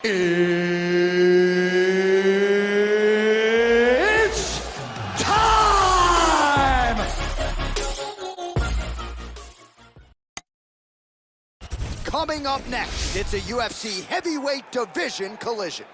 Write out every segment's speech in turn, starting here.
It's time! Coming up next, it's a UFC heavyweight division collision.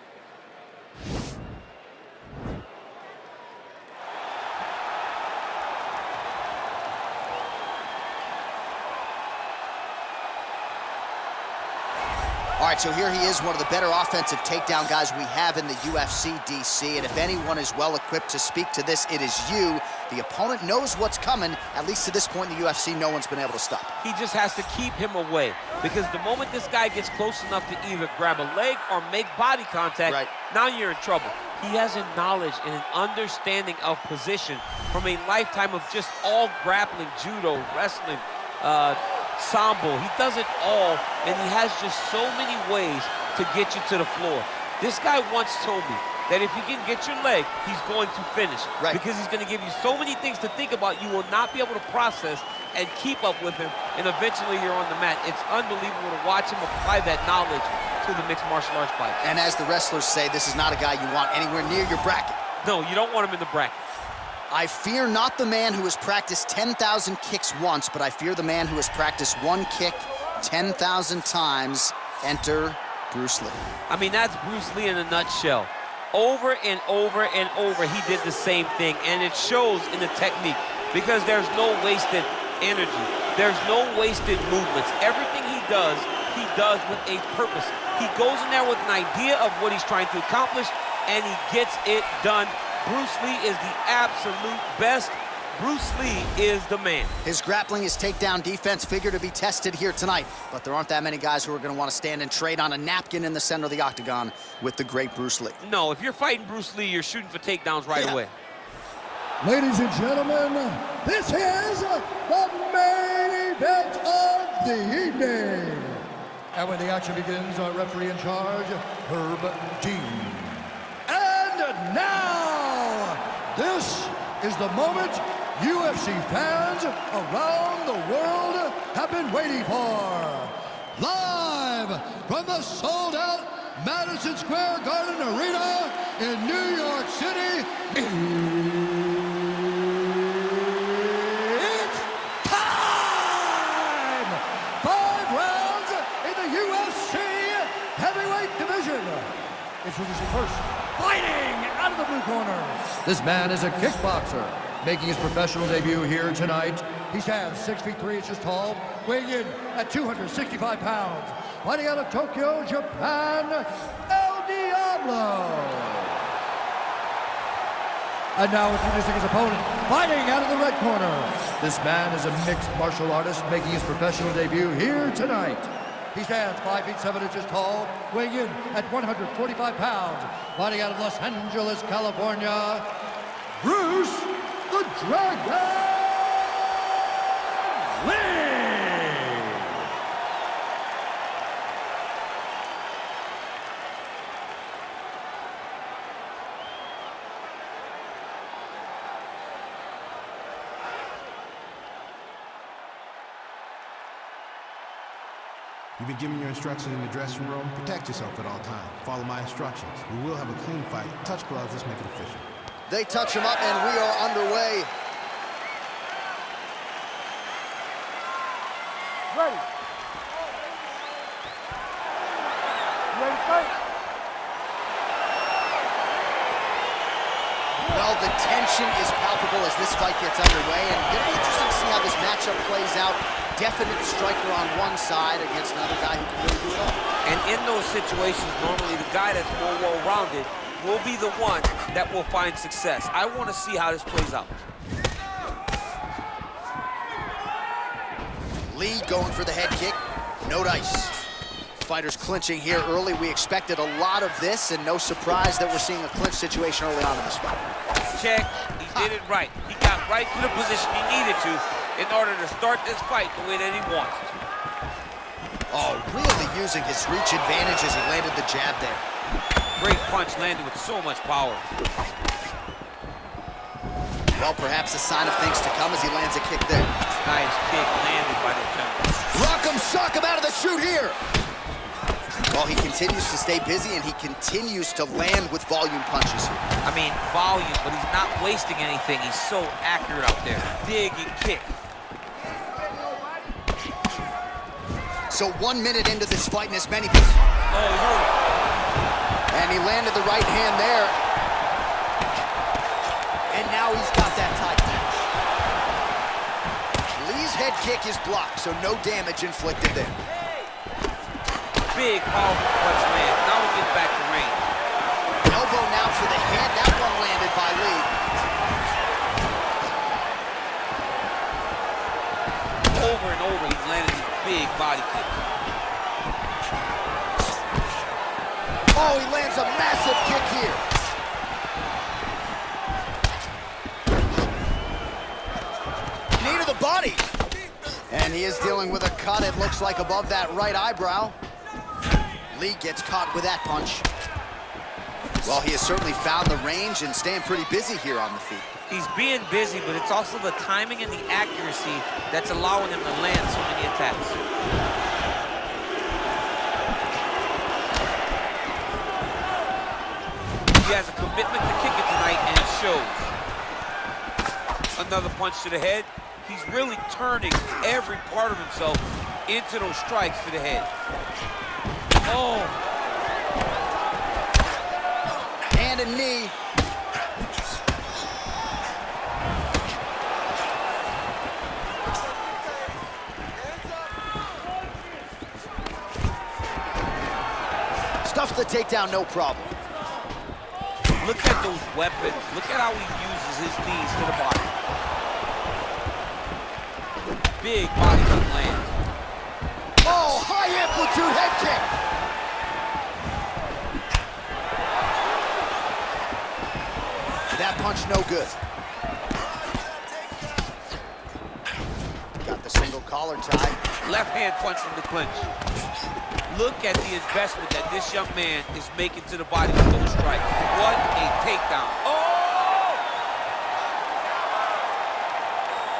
All right, so here he is, one of the better offensive takedown guys we have in the UFC, DC. And if anyone is well-equipped to speak to this, it is you. The opponent knows what's coming. At least to this point in the UFC, no one's been able to stop him. He just has to keep him away, because the moment this guy gets close enough to either grab a leg or make body contact, now you're in trouble. He has a knowledge and an understanding of position from a lifetime of just all grappling, judo, wrestling, sambo. He does it all, and he has just so many ways to get you to the floor. This guy once told me that if you can get your leg, he's going to finish. Because he's going to give you so many things to think about, you will not be able to process and keep up with him, and eventually you're on the mat. It's unbelievable to watch him apply that knowledge to the mixed martial arts fight. And as the wrestlers say, this is not a guy you want anywhere near your bracket. No, you don't want him in the bracket. I fear not the man who has practiced 10,000 kicks once, but I fear the man who has practiced one kick 10,000 times. Enter Bruce Lee. I mean, that's Bruce Lee in a nutshell. Over and over and over, he did the same thing, and it shows in the technique, because there's no wasted energy. There's no wasted movements. Everything he does with a purpose. He goes in there with an idea of what he's trying to accomplish, and he gets it done. Bruce Lee is the absolute best. Bruce Lee is the man. His grappling, his takedown defense figure to be tested here tonight, but there aren't that many guys who are going to want to stand and trade on a napkin in the center of the octagon with the great Bruce Lee. No, if you're fighting Bruce Lee, you're shooting for takedowns right away. Ladies and gentlemen, this is the main event of the evening. And when the action begins, our referee in charge, Herb Dean. And now, this is the moment UFC fans around the world have been waiting for. Live from the sold-out Madison Square Garden Arena in New York City, it's time! 5 rounds in the UFC heavyweight division. Introducing first, fighting out of the blue corner. This man is a kickboxer, making his professional debut here tonight. He stands 6 feet 3 inches tall, weighing in at 265 pounds. Fighting out of Tokyo, Japan, El Diablo. And now introducing his opponent, fighting out of the red corner. This man is a mixed martial artist, making his professional debut here tonight. He stands 5 feet 7 inches tall, weighing in at 145 pounds. Fighting out of Los Angeles, California, Bruce the Dragon Lee! You've been given your instructions in the dressing room. Protect yourself at all times. Follow my instructions. We will have a clean fight. Touch gloves, let's make it official. They touch him up, and we are underway. Ready. Ready to fight? Well, the tension is palpable as this fight gets underway, and it'll be interesting to see how this matchup plays out. Definite striker on one side against another guy who can really do it all. And in those situations, normally the guy that's more well-rounded will be the one that will find success. I want to see how this plays out. Lee going for the head kick. No dice. Fighters clinching here early. We expected a lot of this, and no surprise that we're seeing a clinch situation early on in this fight. Check. He did it right. He got right to the position he needed to in order to start this fight the way that he wants. Oh, really using his reach advantage as he landed the jab there. Great punch landed with so much power. Well, perhaps a sign of things to come as he lands a kick there. Nice kick landed by the gentleman. Rock'em sock him out of the chute here. Well, he continues to stay busy, and he continues to land with volume punches. I mean, volume, but he's not wasting anything. He's so accurate out there. Dig and kick. So 1 minute into this fight, and as many... Oh, he hurt him. And he landed the right hand there. And now he's got that tie clinch. Lee's head kick is blocked, so no damage inflicted there. Big, powerful punch land. Now we get back to range. Elbow now to the head. That one landed by Lee. Over and over, he's landed these big body kicks. Oh, he lands a massive kick here. Knee to the body. And he is dealing with a cut, it looks like, above that right eyebrow. Lee gets caught with that punch. Well, he has certainly found the range and staying pretty busy here on the feet. He's being busy, but it's also the timing and the accuracy that's allowing him to land so many attacks. He has a commitment to kick it tonight, and it shows. Another punch to the head. He's really turning every part of himself into those strikes to the head. Oh. And a knee. Stuffs the takedown, no problem. Look at those weapons. Look at how he uses his knees to the body. Big body cut lands. Oh, high amplitude head kick. That punch no good. Got the single collar tie. Left hand punch from the clinch. Look at the investment that this young man is making to the body with those strikes. What a takedown.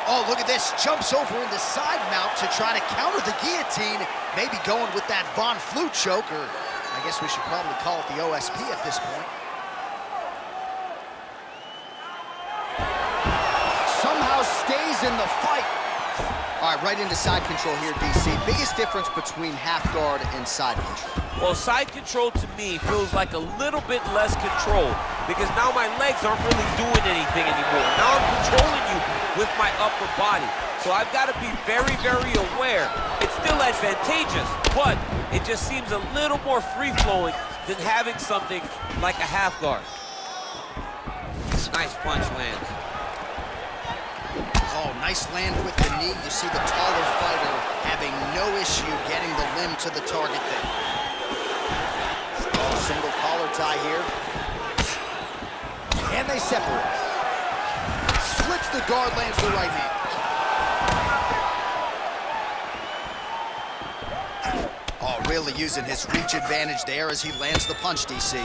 Oh, look at this. Jumps over into side mount to try to counter the guillotine. Maybe going with that Von Flue choke, or I guess we should probably call it the OSP at this point. Somehow stays in the fight. All right, right into side control here, DC. Biggest difference between half guard and side control? Well, side control to me feels like a little bit less control because now my legs aren't really doing anything anymore. Now I'm controlling you with my upper body. So I've got to be very, very aware. It's still advantageous, but it just seems a little more free-flowing than having something like a half guard. Nice punch lands. Oh, nice land with the knee. You see the taller fighter having no issue getting the limb to the target there. Oh, single collar tie here. And they separate. Splits the guard, lands the right hand. Oh, really using his reach advantage there as he lands the punch, DC.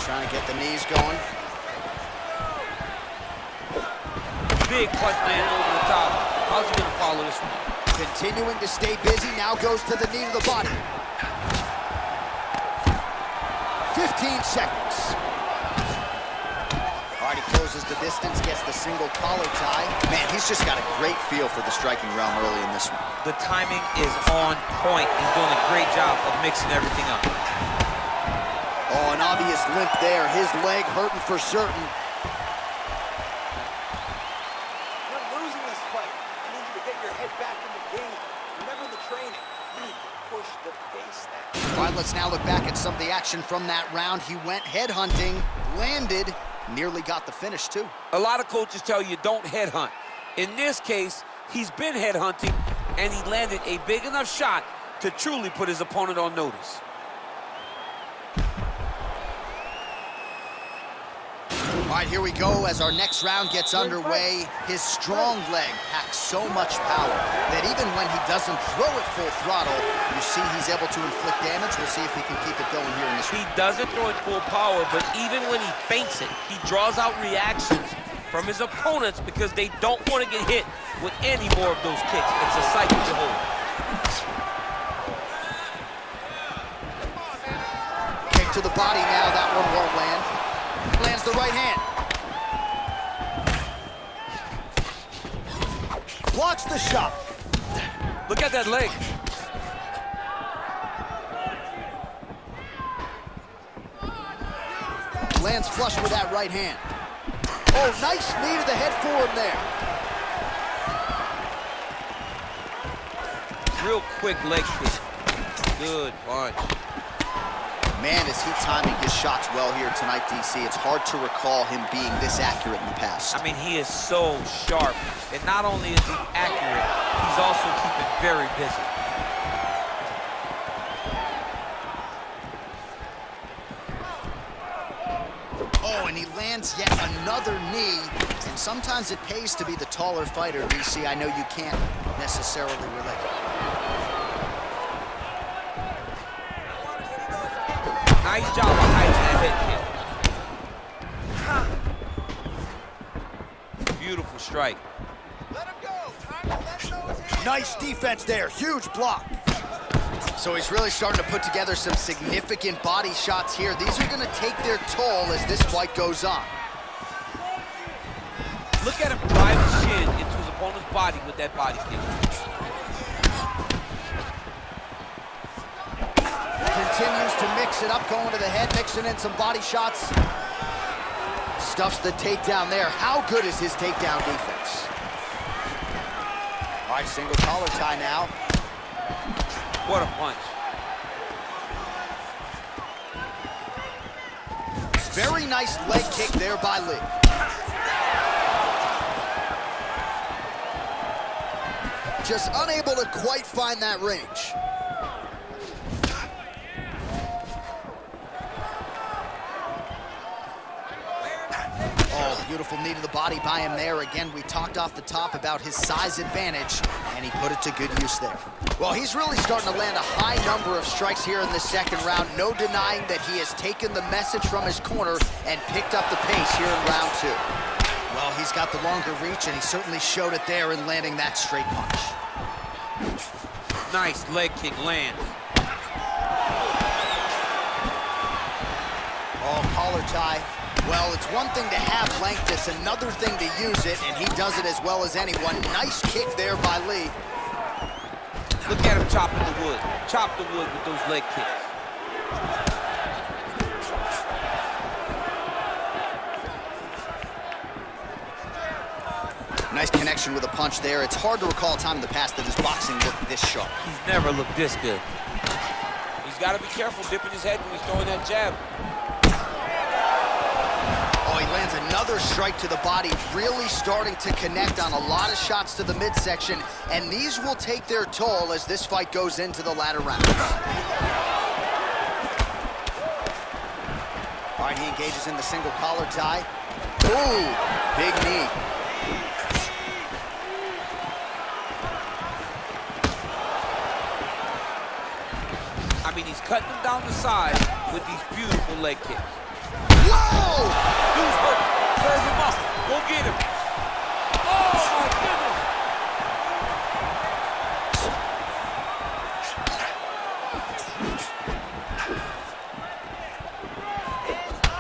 Trying to get the knees going. Big punch land over the top. How's he gonna follow this one? Continuing to stay busy, now goes to the knee to the body. 15 seconds. All right, he closes the distance, gets the single collar tie. Man, he's just got a great feel for the striking realm early in this one. The timing is on point. He's doing a great job of mixing everything up. Oh, an obvious limp there. His leg hurting for certain. All right, let's now look back at some of the action from that round. He went headhunting, landed, nearly got the finish too. A lot of coaches tell you don't headhunt. In this case, he's been headhunting, and he landed a big enough shot to truly put his opponent on notice. All right, here we go as our next round gets underway. His strong leg packs so much power that even when he doesn't throw it full throttle, you see he's able to inflict damage. We'll see if he can keep it going here in this round. He doesn't throw it full power, but even when he feints it, he draws out reactions from his opponents because they don't want to get hit with any more of those kicks. It's a sight to behold. to the body now. That one won't land. Lands the right hand. Blocks the shot. Look at that leg. Lands flush with that right hand. Oh, nice knee to the head for him there. Real quick leg kick. Good punch. Man, is he timing his shots well here tonight, DC. It's hard to recall him being this accurate in the past. I mean, he is so sharp. And not only is he accurate, he's also keeping very busy. Oh, and he lands yet another knee. And sometimes it pays to be the taller fighter, DC. I know you can't necessarily relate. Nice job on height and head kick. Beautiful strike. Let him go. Time to let those hands Nice go. defense there, huge block. So he's really starting to put together some significant body shots here. These are gonna take their toll as this fight goes on. Look at him drive his shin into his opponent's body with that body kick. Continues to mix it up, going to the head, mixing in some body shots. Stuffs the takedown there. How good is his takedown defense? All right, single collar tie now. What a punch. Very nice leg kick there by Lee. Just unable to quite find that range. Oh, beautiful knee to the body by him there. Again, we talked off the top about his size advantage, and he put it to good use there. Well, he's really starting to land a high number of strikes here in the second round. No denying that he has taken the message from his corner and picked up the pace here in round two. Well, he's got the longer reach, and he certainly showed it there in landing that straight punch. Nice leg kick land. Oh, collar tie. Well, it's one thing to have length, it's another thing to use it, and he does it as well as anyone. Nice kick there by Lee. Look at him chopping the wood. Chop the wood with those leg kicks. Nice connection with a punch there. It's hard to recall a time in the past that his boxing looked this sharp. He's never looked this good. He's got to be careful dipping his head when he's throwing that jab. Oh, he lands another strike to the body, really starting to connect on a lot of shots to the midsection, and these will take their toll as this fight goes into the latter rounds. All right, he engages in the single collar tie. Ooh, big knee. I mean, he's cutting them down the side with these beautiful leg kicks. Whoa! Dude's hurt. Curve him up. Go get him. Oh, my goodness.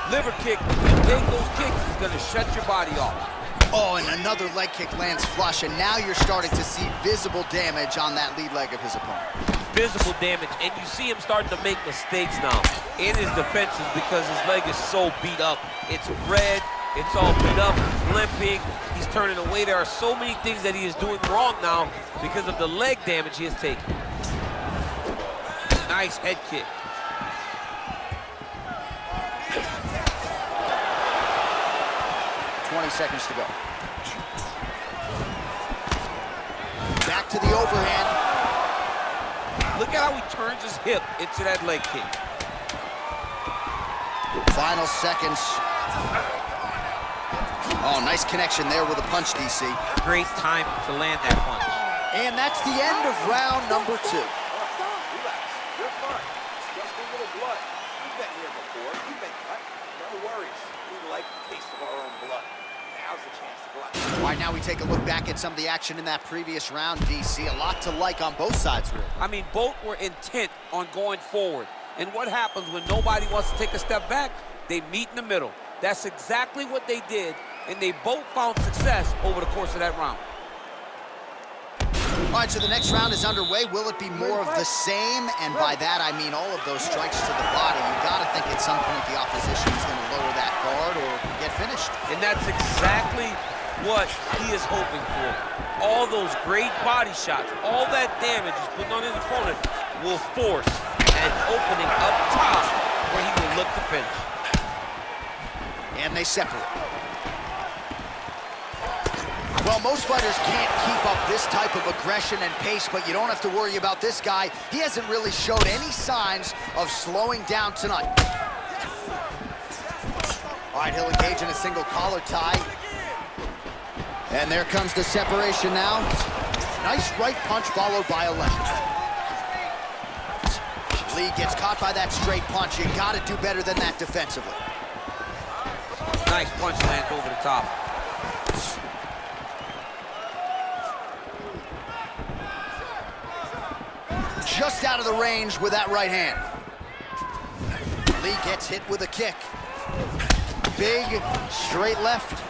Liver kick. If you take those kicks, he's going to shut your body off. Oh, and another leg kick lands flush, and now you're starting to see visible damage on that lead leg of his opponent. Visible damage, and you see him starting to make mistakes now in his defenses because his leg is so beat up. It's red, it's all beat up, limping, he's turning away. There are so many things that he is doing wrong now because of the leg damage he has taken. Nice head kick. Seconds to go. Back to the overhand. Look at how he turns his hip into that leg kick. Final seconds. Oh, nice connection there with a punch, DC. Great time to land that punch. And that's the end of round number 2. Relax. You're fine. It's just a little blood. We've been here before. We've been cut. No worries. We like the taste of our own blood. Now's the chance to go out. All right, now we take a look back at some of the action in that previous round, DC. A lot to like on both sides, really. I mean, both were intent on going forward. And what happens when nobody wants to take a step back? They meet in the middle. That's exactly what they did, and they both found success over the course of that round. All right, so the next round is underway. Will it be more of the same? And by that, I mean all of those strikes to the body. You got to think at some point the opposition is going to lower that guard or get finished. And that's exactly what he is hoping for. All those great body shots, all that damage he's putting on his opponent will force an opening up top where he will look to finish. And they separate. Well, most fighters can't keep up this type of aggression and pace, but you don't have to worry about this guy. He hasn't really showed any signs of slowing down tonight. All right, he'll engage in a single collar tie. And there comes the separation now. Nice right punch followed by a left. Lee gets caught by that straight punch. You got to do better than that defensively. Nice punch lands over the top. Just out of the range with that right hand. Lee gets hit with a kick. Big, straight left.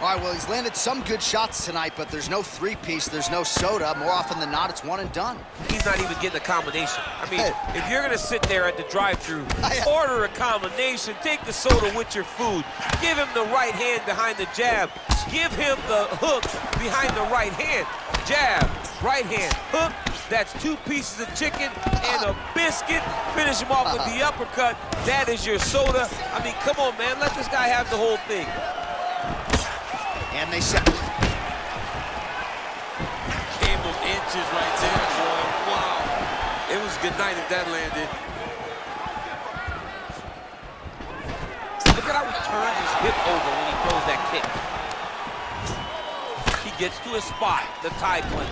All right, well, he's landed some good shots tonight, but there's no three-piece, there's no soda. More often than not, it's one and done. He's not even getting a combination. I mean, if you're gonna sit there at the drive-thru, order a combination, take the soda with your food, give him the right hand behind the jab, give him the hook behind the right hand, jab, right hand, hook. That's 2 pieces of chicken and a biscuit. Finish him off with the uppercut. That is your soda. I mean, come on, man, let this guy have the whole thing. And they separate. Came of inches right there, boy. Wow. It was good night if that landed. Look at how he turns his hip over when he throws that kick. He gets to his spot, the tie clinch.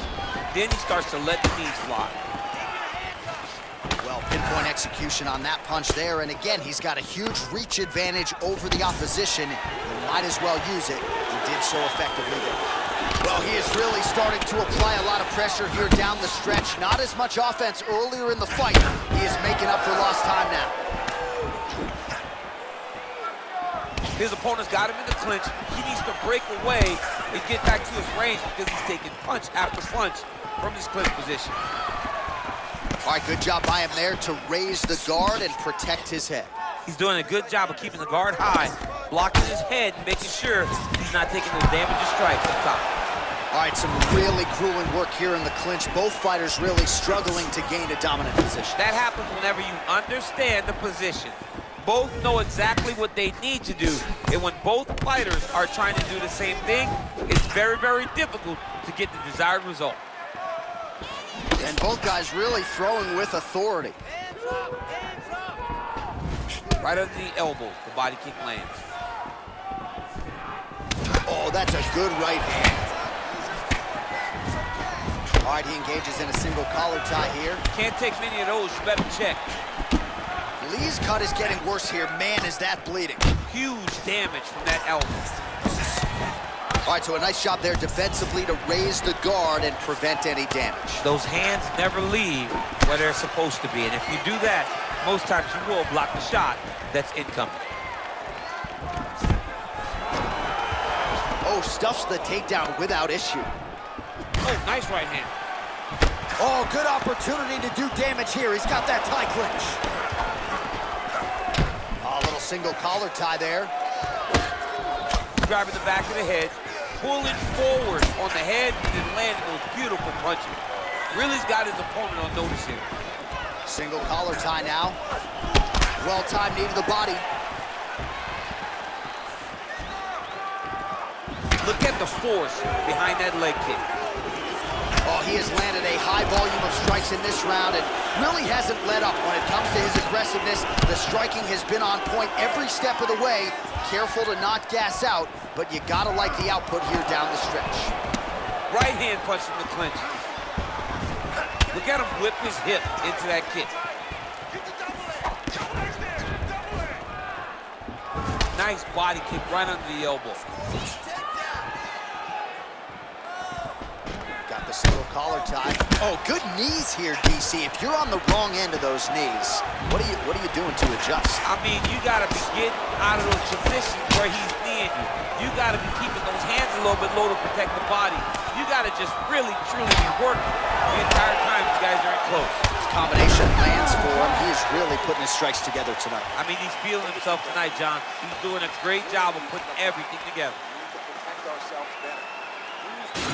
Then he starts to let the knees fly. Well, pinpoint execution on that punch there. And again, he's got a huge reach advantage over the opposition. He might as well use it. He did so effectively there. Well, he is really starting to apply a lot of pressure here down the stretch. Not as much offense earlier in the fight. He is making up for lost time now. His opponent's got him in the clinch. He needs to break away and get back to his range because he's taking punch after punch from his clinch position. All right, good job by him there to raise the guard and protect his head. He's doing a good job of keeping the guard high, blocking his head, and making sure he's not taking those damaging strikes up top. All right, some really grueling work here in the clinch. Both fighters really struggling to gain a dominant position. That happens whenever you understand the position. Both know exactly what they need to do, and when both fighters are trying to do the same thing, it's very, very difficult to get the desired result. And both guys really throwing with authority. Right under the elbow, the body kick lands. Oh, that's a good right hand. All right, he engages in a single collar tie here. Can't take many of those, you better check. Lee's cut is getting worse here. Man, is that bleeding. Huge damage from that elbow. All right, so a nice job there defensively to raise the guard and prevent any damage. Those hands never leave where they're supposed to be, and if you do that, most times you will block the shot that's incoming. Oh, stuffs the takedown without issue. Oh, nice right hand. Oh, good opportunity to do damage here. He's got that tie clinch. A little single collar tie there. Grabbing the back of the head, pulling forward on the head, and then landing those beautiful punches. Really's got his opponent on notice here. Single collar tie now. Well-timed knee to the body. Look at the force behind that leg kick. Oh, he has landed a high volume of strikes in this round and really hasn't let up when it comes to his aggressiveness. The striking has been on point every step of the way. Careful to not gas out, but you gotta like the output here down the stretch. Right hand punch from the clinch. Look at him whip his hip into that kick. Nice body kick right under the elbow. Got the single collar tie. Oh, good knees here, DC. If you're on the wrong end of those knees, what are you doing to adjust? I mean, you got to be getting out of those positions where he's kneeing you. You got to be keeping those hands a little bit low to protect the body. You got to just really, truly be working the entire time you guys are in close. Combination lands for him. He is really putting his strikes together tonight. I mean, he's feeling himself tonight, John. He's doing a great job of putting everything together.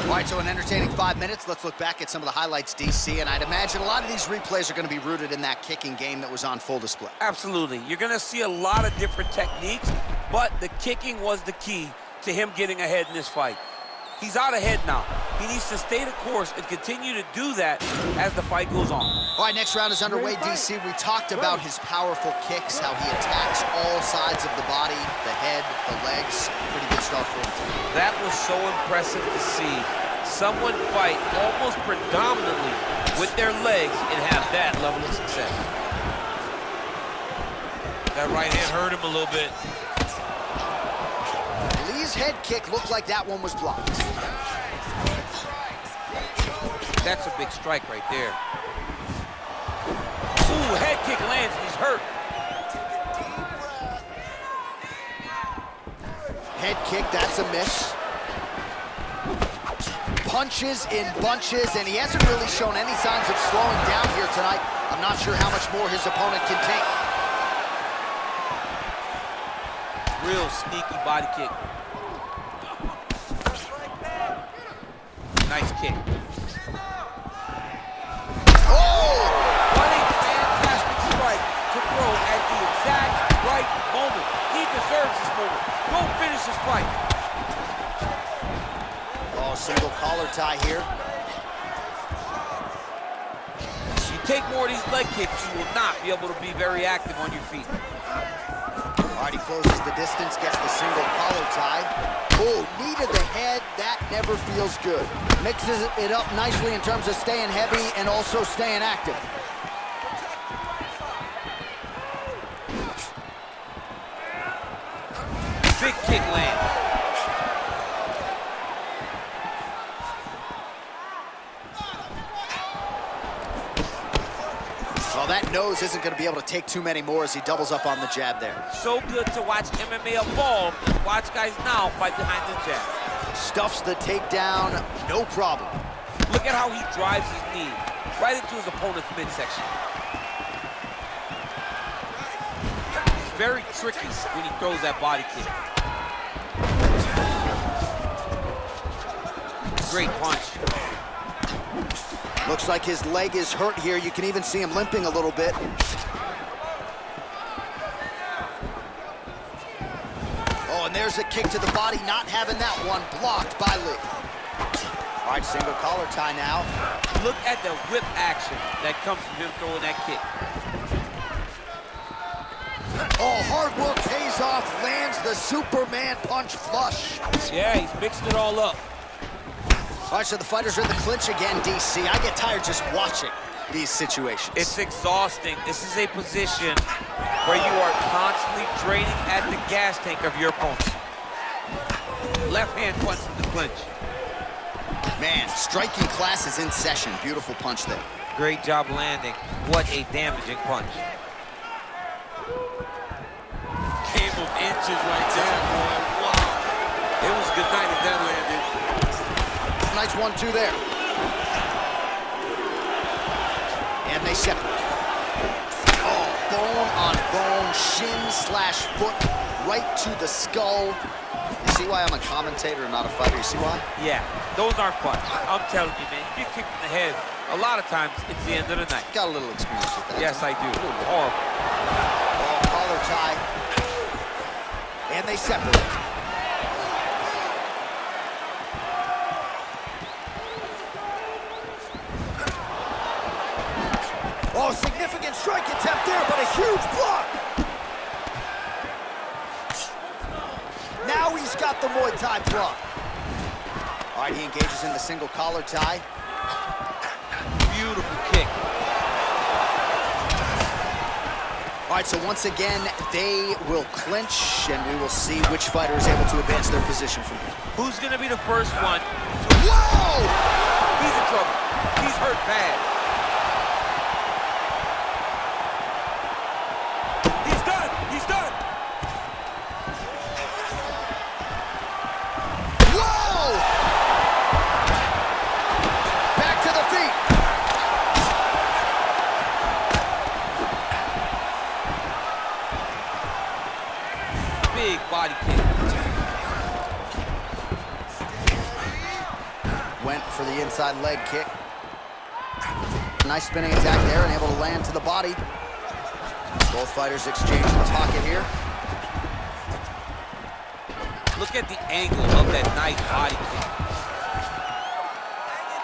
All right, so an entertaining 5 minutes. Let's look back at some of the highlights, DC, and I'd imagine a lot of these replays are going to be rooted in that kicking game that was on full display. Absolutely. You're going to see a lot of different techniques, but the kicking was the key to him getting ahead in this fight. He's out ahead now. He needs to stay the course and continue to do that as the fight goes on. All right, next round is underway, DC. We talked about his powerful kicks, how he attacks all sides of the body, the head, the legs. Pretty good start for him tonight. That was so impressive to see someone fight almost predominantly with their legs and have that level of success. That right hand hurt him a little bit. Lee's head kick looked like that one was blocked. That's a big strike right there. Ooh, head kick lands and he's hurt. Head kick, that's a miss. Punches in bunches, and he hasn't really shown any signs of slowing down here tonight. I'm not sure how much more his opponent can take. Real sneaky body kick. Nice kick. Oh! What a fantastic strike to throw at the exact right moment. He deserves this moment. Go finish this fight. Oh, single collar tie here. You take more of these leg kicks, you will not be able to be very active on your feet. All right, he closes the distance, gets the single collar tie. Oh, knee to the head, that never feels good. Mixes it up nicely in terms of staying heavy and also staying active. Big kick land. Well, that nose isn't going to be able to take too many more as he doubles up on the jab there. So good to watch MMA evolve and watch guys now fight behind the jab. Stuffs the takedown, no problem. Look at how he drives his knee right into his opponent's midsection. He's very tricky when he throws that body kick. Great punch. Looks like his leg is hurt here. You can even see him limping a little bit. Oh, and there's a kick to the body, not having that one blocked by Lee. All right, single collar tie now. Look at the whip action that comes from him throwing that kick. Oh, hard work pays off, lands the Superman punch flush. Yeah, he's mixed it all up. All right, so the fighters are in the clinch again, DC. I get tired just watching these situations. It's exhausting. This is a position where you are constantly draining at the gas tank of your opponent. Left hand punch in the clinch. Man, striking class is in session. Beautiful punch there. Great job landing. What a damaging punch. Came of inches right there, boy. Wow. It was a good night if that landed. Nice 1-2 there. And they separate. Oh, bone on bone, shin slash foot, right to the skull. You see why I'm a commentator and not a fighter? You see why? Yeah, those aren't fun. I'm telling you, man, you get kicked in the head, a lot of times it's the end of the night. Got a little experience with that. Yes, I do. Horrible. Oh, collar tie. And they separate. Oh, significant strike attempt there, but a huge block. Now he's got the Muay Thai block. All right, he engages in the single collar tie. Beautiful kick. All right, so once again, they will clinch, and we will see which fighter is able to advance their position from here. Who's going to be the first one? Whoa! He's in trouble. He's hurt bad. He's done. He's done. Whoa! Back to the feet. Big body kick. Went for the inside leg kick. Nice spinning attack there and able to land to the body. Both fighters exchange the pocket here. Look at the angle of that nice body kick.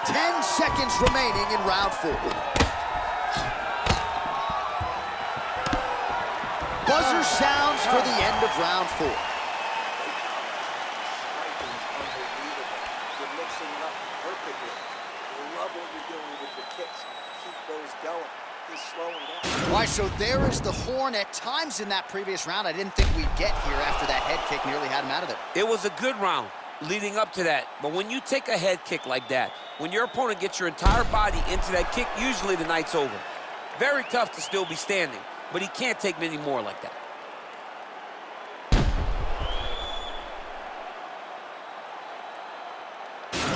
10 seconds remaining in round 4. Buzzer sounds for the end of round 4. You're mixing it up perfectly. Love what you're doing with the kicks. Keep those going. He's slowing down. All right, so there is the horn. At times in that previous round, I didn't think we'd get here after that head kick nearly had him out of there. It was a good round leading up to that. But when you take a head kick like that, when your opponent gets your entire body into that kick, usually the night's over. Very tough to still be standing, but he can't take many more like that.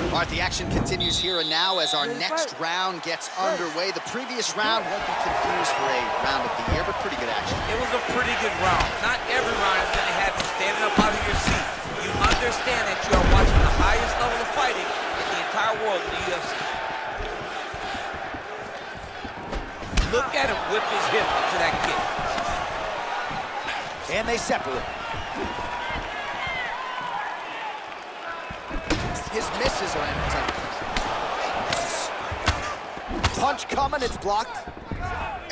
All right, the action continues here and now as our next round gets underway. The previous round won't be confused for a round of the year, but pretty good action. It was a pretty good round. Not every round is going to have you standing up out of your seat. You understand that you are watching the highest level of fighting in the entire world in the UFC. Look at him whip his hip into that kick. And they separate. His misses are entertaining. Punch coming, it's blocked.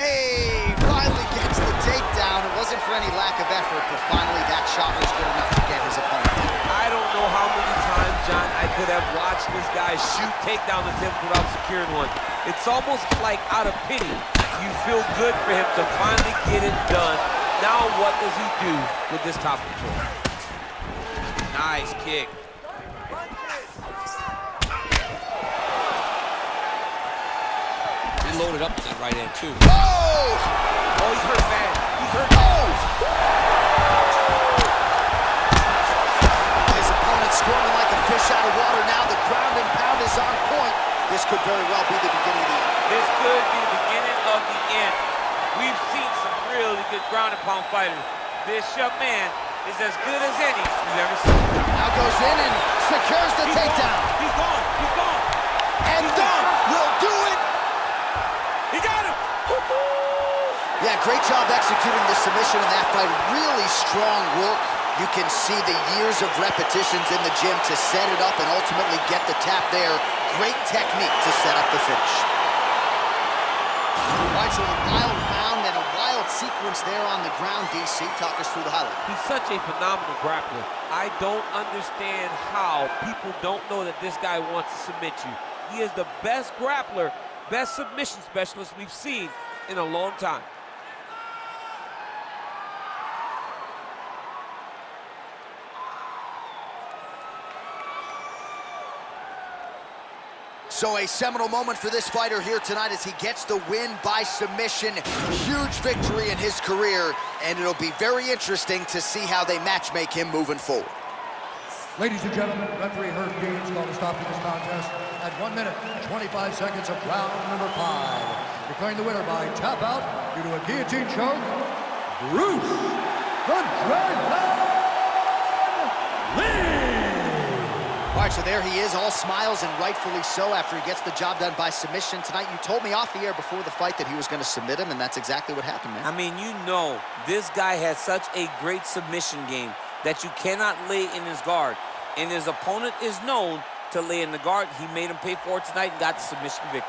Hey, finally gets the takedown. It wasn't for any lack of effort, but finally that shot was good enough to get his opponent. I don't know how many times, John, I could have watched this guy shoot takedown attempts without securing one. It's almost like out of pity. You feel good for him to finally get it done. Now what does he do with this top control? Nice kick. He loaded up with that right hand, too. Oh! Oh, he's hurt bad. He's hurt bad. His opponent squirming like a fish out of water now. The ground and pound is on point. This could very well be the beginning of the end. This could be the beginning of the end. We've seen some really good ground and pound fighters. This young man is as good as any you've ever seen. Now goes in and secures the takedown. He's gone. He's gone. And that will do it. He got him. Yeah, great job executing the submission in that fight. Really strong work. You can see the years of repetitions in the gym to set it up and ultimately get the tap there. Great technique to set up the finish. All right, so a wild round and a wild sequence there on the ground. DC, talk us through the highlight. He's such a phenomenal grappler. I don't understand how people don't know that this guy wants to submit you. He is the best grappler, best submission specialist we've seen in a long time. So a seminal moment for this fighter here tonight as he gets the win by submission. Huge victory in his career, and it'll be very interesting to see how they matchmake him moving forward. Ladies and gentlemen, referee Herb Dean's going to stop this contest at 1 minute, 25 seconds of round number 5. Declaring the winner by tap out due to a guillotine choke, Bruce the Dragon Lee! All right, so there he is, all smiles and rightfully so after he gets the job done by submission tonight. You told me off the air before the fight that he was going to submit him, and that's exactly what happened, man. I mean, you know, this guy has such a great submission game that you cannot lay in his guard. And his opponent is known to lay in the guard. He made him pay for it tonight and got the submission victory.